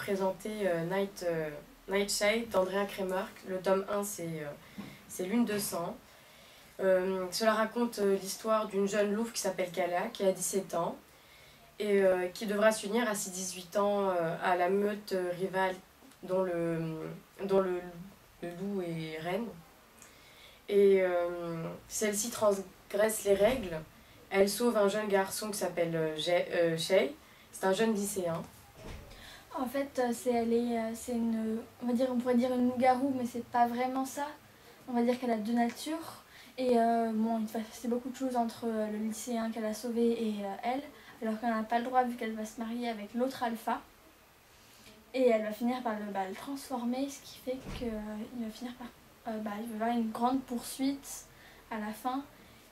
présenter Nightshade d'Andrea Kremer. Le tome 1, c'est Lune de sang. Cela raconte l'histoire d'une jeune louve qui s'appelle Kala, qui a 17 ans, et qui devra s'unir à ses 18 ans à la meute rivale dont le loup est reine. Et celle-ci transgresse les règles. Elle sauve un jeune garçon qui s'appelle Shay. C'est un jeune lycéen. En fait, c'est une, on pourrait dire une loup-garou, mais c'est pas vraiment ça. On va dire qu'elle a deux natures. Et bon, il va se passer beaucoup de choses entre le lycéen qu'elle a sauvé et elle, alors qu'elle n'a pas le droit vu qu'elle va se marier avec l'autre alpha. Et elle va finir par le transformer, ce qui fait qu'il va finir par... il va y avoir une grande poursuite à la fin.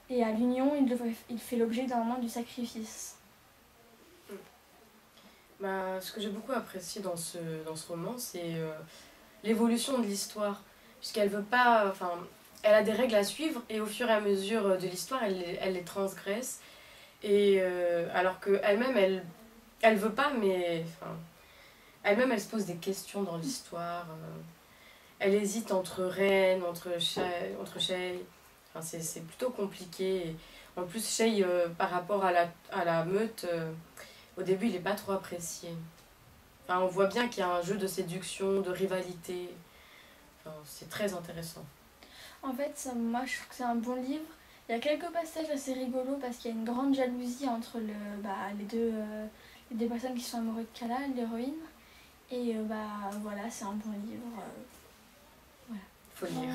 Et à l'union, il fait l'objet d'un moment du sacrifice. Ce que j'ai beaucoup apprécié dans ce roman, c'est l'évolution de l'histoire. Puisqu'elle veut pas... elle a des règles à suivre et au fur et à mesure de l'histoire, elle les transgresse. Et alors qu'elle-même, elle veut pas, mais... elle-même, elle se pose des questions dans l'histoire. Elle hésite entre reine, entre Shay. C'est plutôt compliqué. Et en plus, Shay, par rapport à la meute, au début, il n'est pas trop apprécié. On voit bien qu'il y a un jeu de séduction, de rivalité. C'est très intéressant. En fait, moi, je trouve que c'est un bon livre. Il y a quelques passages assez rigolos parce qu'il y a une grande jalousie entre les deux personnes qui sont amoureuses de Kala, l'héroïne. Et voilà, c'est un bon livre. Faut lire.